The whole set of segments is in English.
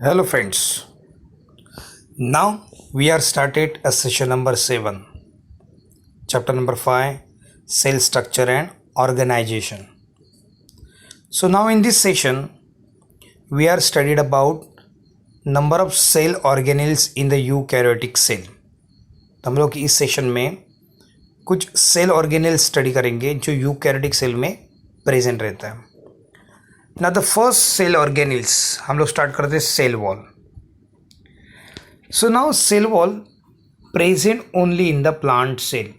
Hello friends. Now we are started a session number 7, chapter number 5, cell structure and organization. So now in this session we are studied about number of cell organelles in the eukaryotic cell. तो हम लोग इस session में कुछ cell organelle study करेंगे जो eukaryotic cell में present रहता है. ना द फर्स्ट सेल ऑर्गेनेल्स हम लोग स्टार्ट करते हैं cell wall. So now cell wall present only in the plant cell.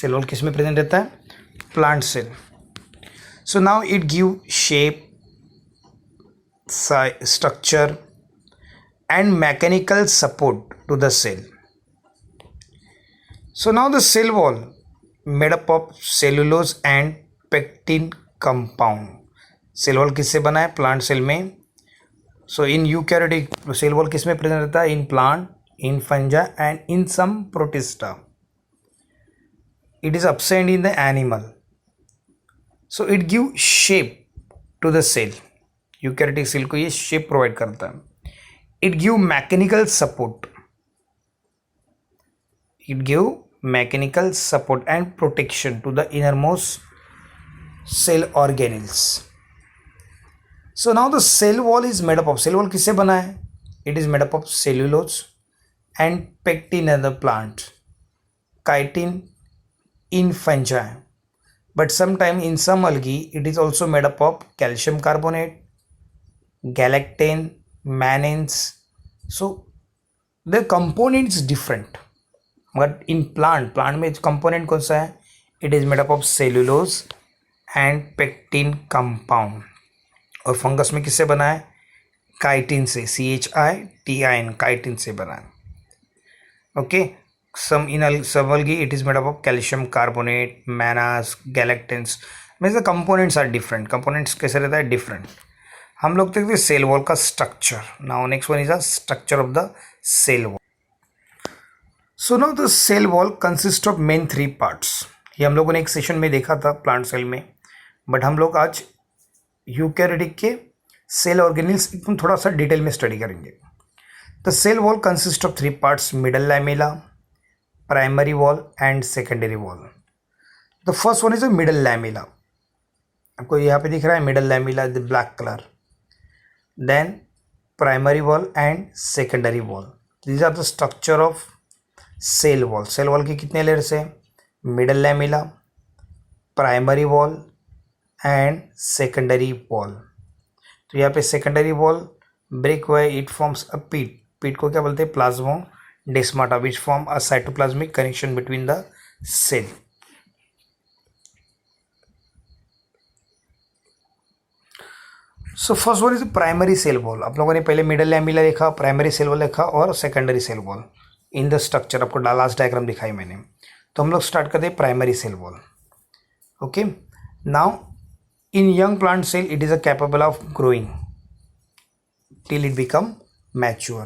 Cell wall किस में प्रेजेंट रहता है? Plant cell. So now it give shape, size, structure and mechanical support to the cell. So now the cell wall made up of cellulose and pectin compound. Cell wall किससे बना है? Plant cell में. So in eukaryotic cell wall किस में present रहता है? In plant, in fungi and in some protista. It is absent in the animal. So it give shape to the cell. Eukaryotic cell को ये shape provide करता है. It give mechanical support. It give mechanical support and protection to the innermost cell organelles. So now the cell wall is made up of, cell wall किससे बना है? It is made up of cellulose and pectin in the plant, chitin in fungi, but sometime in some algae it is also made up of calcium carbonate, galactane, mannans. So the component is different, but in plant में component कौन सा है? It is made up of cellulose and pectin compound. और fungus में किससे बना है? Chitin से, CHITIN, काइटिन से बना है. ओके. सम इन सब algae it is made up of calcium carbonate, mannans, galactans. Means the components are different. Components कैसे रहता है? डिफरेंट. हम लोग देखते हैं सेल वॉल का structure. Now next one is the structure of the cell wall. So now the cell wall consist of main 3 parts. ये हम लोगों ने एक सेशन में देखा था प्लांट सेल में, बट हम लोग आज यूकैरियोटिक के सेल ऑर्गेनेल्स एकदम थोड़ा सा डिटेल में स्टडी करेंगे. The cell wall consist of 3 parts, middle lamella, primary wall and secondary wall. The first one is a middle lamella. आपको यहाँ पे दिख रहा है middle lamella, the black colour. Then primary wall and secondary wall. These are the structure of cell wall. Cell wall के कितने layers है? Middle lamella, primary wall and secondary wall. तो यहाँ पे सेकेंडरी वॉल ब्रेक हुआ है. It forms a पीट. पीट को क्या बोलते हैं? Plasmodesmata, which form a cytoplasmic connection between the cell. So first one is primary cell wall. आप लोगों ने पहले मिडल लैमेला देखा, प्राइमरी सेल वॉल देखा और secondary cell wall in the structure. आपको लास्ट डायग्राम दिखाई मैंने. तो हम लोग स्टार्ट करते हैं primary cell wall. Okay. Now in young plant cell it is a capable of growing till it become mature.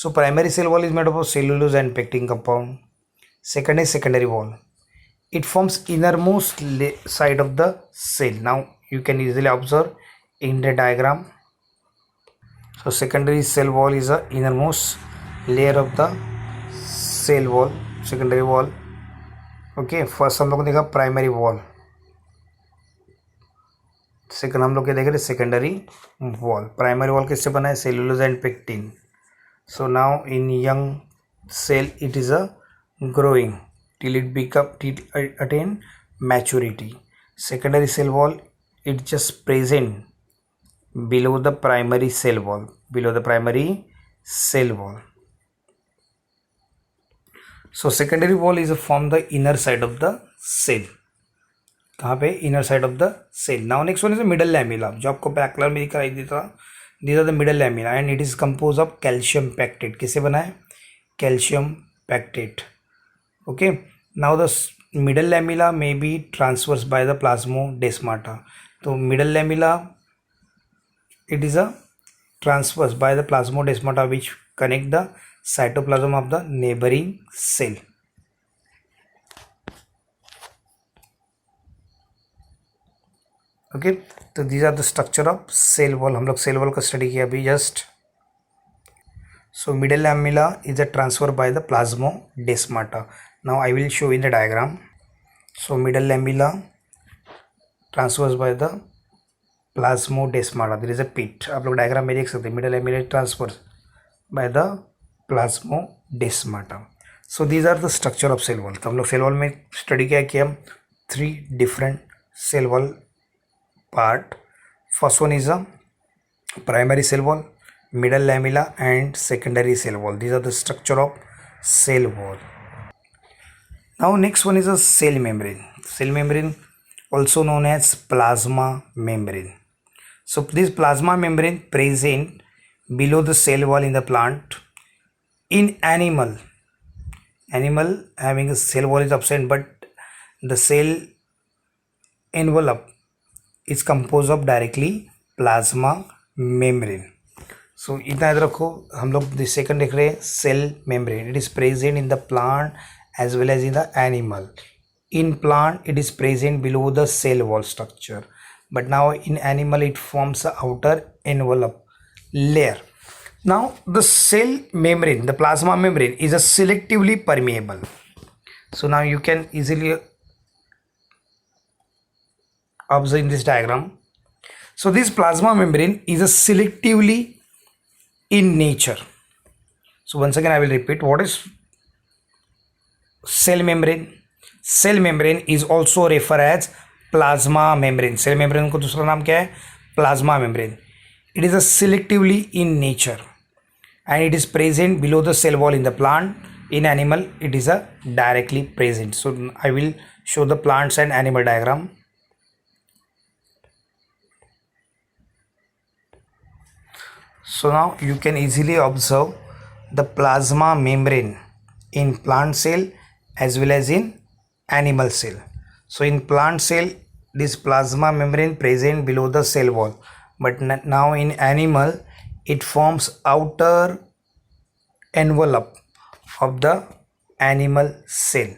So primary cell wall is made up of cellulose and pectin compound. Second is secondary wall. It forms innermost side of the cell. Now you can easily observe in the diagram. So secondary cell wall is a innermost layer of the cell wall, secondary wall. Okay, first हम लोग देखा primary wall. Second हम लोग क्या देख रहे हैं? Secondary wall. Primary wall किससे बना है? Cellulose and pectin. So now in young cell it is a growing till it attain maturity. Secondary cell wall it just present below the primary cell wall, below the primary cell wall. So secondary wall is from the inner side of the cell. कहाँ पे? Inner side of the cell. Now next one is middle lamella, जो आपको black colour में दिखाई देता. These are the middle lamella and it is compose of calcium pectate. किससे बना है? Calcium pectate. Okay. Now the middle lamella may be transverse by the plasmodesmata. तो middle lamella it is a transverse by the plasmodesmata which connect the cytoplasm of the neighbouring cell. Okay, तो these are the structure of cell wall. हम लोग cell wall का study किया अभी just. So middle lamella is a transfer by the plasmodesmata. Now I will show in the diagram. So middle lamella transfers by the plasmodesmata. There is a pit. आप लोग diagram में देख सकते हैं. middle lamella transfers by the plasmodesmata. So these are the structure of cell wall. तो हम लोग cell wall में स्टडी क्या किया? 3 different cell wall part. First one is a primary cell wall, middle lamella and secondary cell wall. These are the structure of cell wall. Now next one is a cell membrane. Cell membrane also known as plasma membrane. So this plasma membrane present below the cell wall in the plant. In animal having a cell wall is absent, but the cell envelope is composed of directly plasma membrane. So इतना याद रखो. हम लोग the second देख रहे हैं cell membrane. It is present in the plant as well as in the animal. In plant it is present below the cell wall structure, but now in animal it forms outer envelope layer. Now the cell membrane, the plasma membrane is a selectively permeable. So now you can easily observe in this diagram. So this plasma membrane is a selectively in nature. So once again I will repeat, what is cell membrane? Cell membrane is also referred as plasma membrane. Cell membrane को दूसरा नाम क्या है? Plasma membrane. It is a selectively in nature and it is present below the cell wall in the plant. In animal it is a directly present. So I will show the plants and animal diagram. So now you can easily observe the plasma membrane in plant cell as well as in animal cell. So in plant cell this plasma membrane present below the cell wall, but now in animal it forms outer envelope of the animal cell.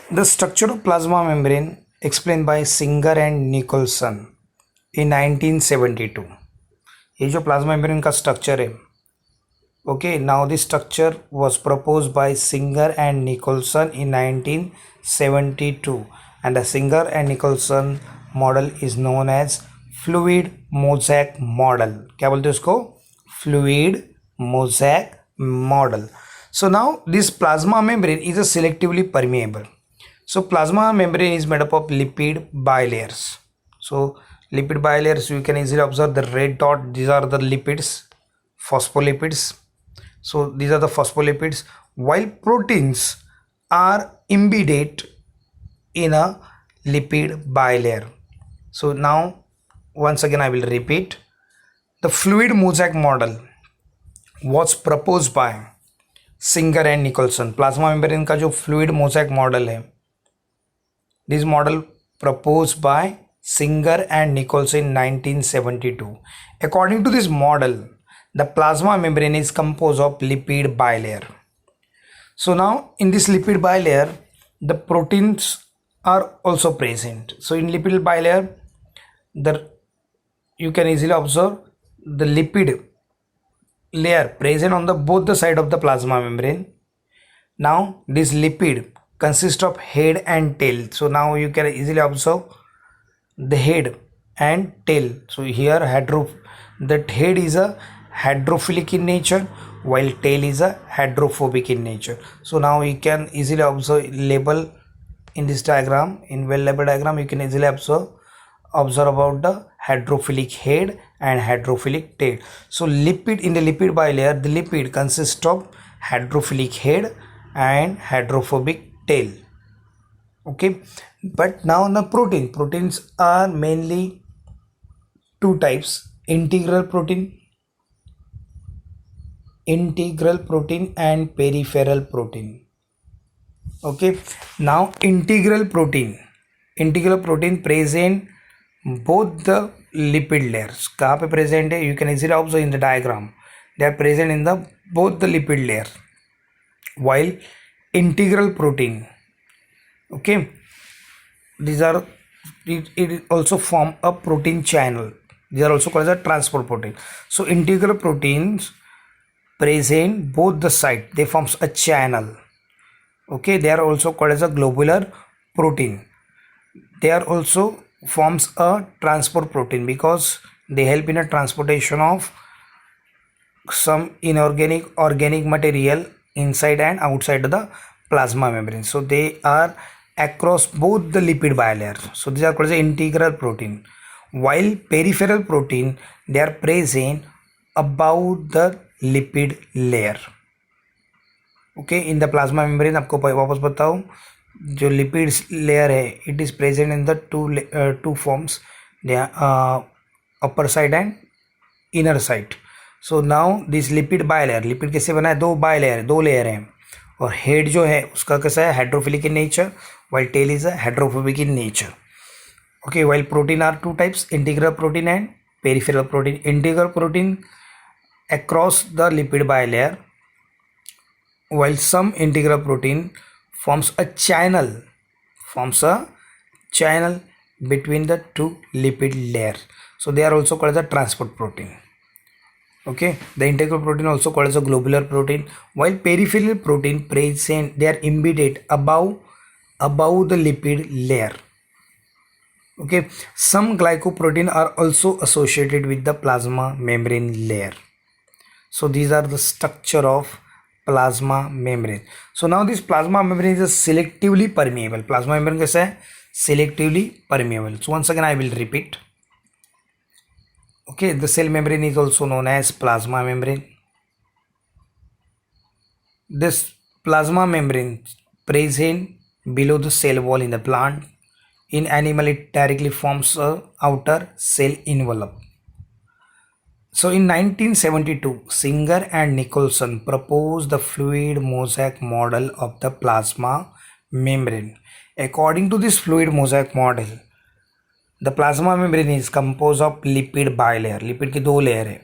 The structure of plasma membrane explained by Singer and Nicholson in 1972. ये जो plasma membrane का structure है, okay, now this structure was proposed by Singer and Nicholson in 1972 and the Singer and Nicholson model is known as fluid mosaic model. क्या बोलते हैं उसको? Fluid mosaic model. So now this plasma membrane is a selectively permeable. So plasma membrane is made up of lipid bilayers. So lipid bilayers, you can easily observe the red dot. These are the lipids, phospholipids. So these are the phospholipids, while proteins are embedded in a lipid bilayer. So now once again I will repeat, the fluid mosaic model was proposed by Singer and Nicholson. Plasma membrane का जो fluid mosaic model है, this model proposed by Singer and Nicholson in 1972. According to this model, the plasma membrane is composed of lipid bilayer. So now in this lipid bilayer, the proteins are also present. So in lipid bilayer, you can easily observe the lipid layer present on the both the side of the plasma membrane. Now this lipid consists of head and tail. So now you can easily observe the head and tail. So here that head is a hydrophilic in nature while tail is a hydrophobic in nature. So now you can easily observe label in this diagram. In well labeled diagram you can easily observe about the hydrophilic head and hydrophilic tail. So lipid in the lipid bilayer, the lipid consists of hydrophilic head and hydrophobic tail. Okay, but now the proteins are mainly two types: integral protein and peripheral protein. Okay, now integral protein present both the lipid layers. कहाँ पे present है? You can easily observe in the diagram. They are present in the both the lipid layer. While integral protein, okay, these are it also form a protein channel. They are also called as a transport protein. So integral proteins present both the side, they forms a channel. Okay, they are also called as a globular protein. They are also forms a transport protein because they help in a transportation of some inorganic organic material inside and outside the plasma membrane. So they are across both the lipid bilayer. So these are called as integral protein. While peripheral protein, they are present above the lipid layer. Okay in the plasma membrane आपको वापस बताऊँ जो lipids layer है it is present in the two forms upper side and inner side. So now this lipid by layer lipid कैसे बना है दो by layer दो लेयर हैं और हेड जो है उसका कैसा है hydrophilic in nature while tail is hydrophobic in nature. Okay while protein are two types integral protein and peripheral protein. Integral protein across the lipid bilayer while some integral protein forms a channel between the two lipid layers. So they are also called as a transport protein. Okay, the integral protein also called as a globular protein while peripheral protein present they are embedded above the lipid layer. Okay, some glycoprotein are also associated with the plasma membrane layer. So these are the structure of plasma membrane. So now this plasma membrane is selectively permeable. Plasma membrane कैसा है selectively permeable. So once again I will repeat. Okay, the cell membrane is also known as plasma membrane. This plasma membrane present below the cell wall in the plant. In animal it directly forms a outer cell envelope. So in 1972, Singer and Nicholson proposed the fluid mosaic model of the plasma membrane. According to this fluid mosaic model, the plasma membrane is composed of lipid bilayer. Lipid की दो layer है,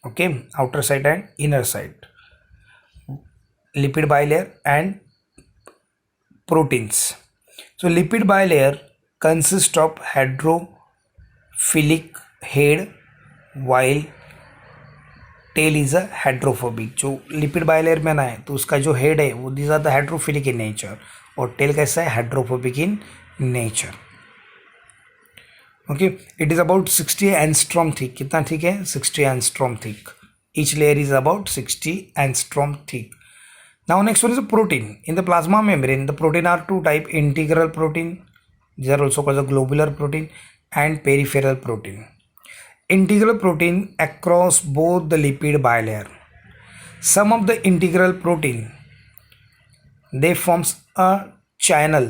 okay, outer side and inner side. Lipid bilayer and proteins. So lipid bilayer consists of hydrophilic head while tail is a hydrophobic. जो lipid bilayer में ना है तो उसका जो हेड है वो this are the hydrophilic in nature और टेल कैसा है hydrophobic in nature. Okay it is about 60 angstrom thick. कितना थिक है 60 angstrom thick. Each layer is about 60 angstrom thick. Now next one is a protein. In the plasma membrane the protein are two type integral protein these are also called the globular protein and peripheral protein. Integral protein across both the lipid bilayer. Some of the integral protein they forms a channel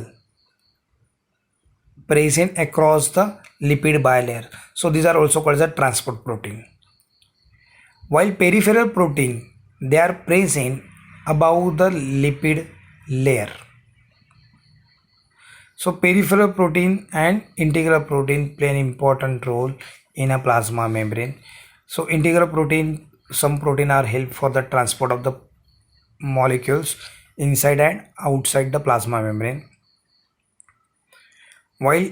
present across the lipid bilayer. So these are also called the transport protein. While peripheral protein they are present above the lipid layer. So peripheral protein and integral protein play an important role in a plasma membrane. So integral protein, some protein are help for the transport of the molecules inside and outside the plasma membrane. While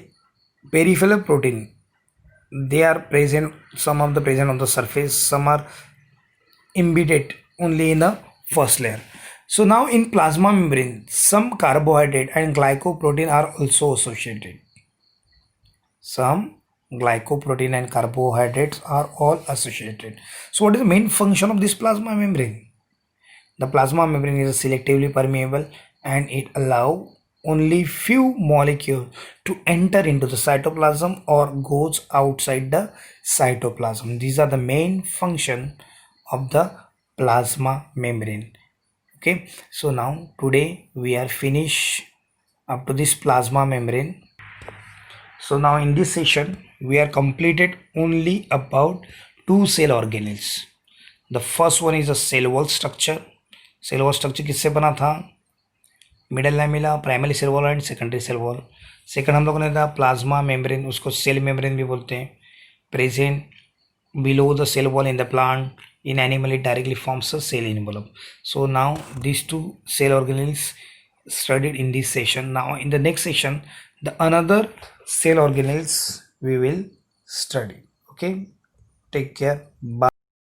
peripheral protein, they are present, some of the present on the surface, some are embedded only in the first layer. So now in plasma membrane, some carbohydrate and glycoprotein are also associated. Some glycoprotein and carbohydrates are all associated. So what is the main function of this plasma membrane? The plasma membrane is selectively permeable and it allows only few molecules to enter into the cytoplasm or goes outside the cytoplasm. These are the main function of the plasma membrane. Okay, so now today we are finished up to this plasma membrane. So now in this session we are completed only about two cell organelles. The first one is a cell wall structure. Cell wall structure किससे बना था? Middle lamella, primary cell wall and secondary cell wall. Second हम लोगों ने था plasma membrane, उसको cell membrane भी बोलते हैं. Present below the cell wall in the plant. In animal it directly forms a cell envelope. So now these two cell organelles studied in this session. Now in the next session the another cell organelles we will study. Okay, take care. Bye.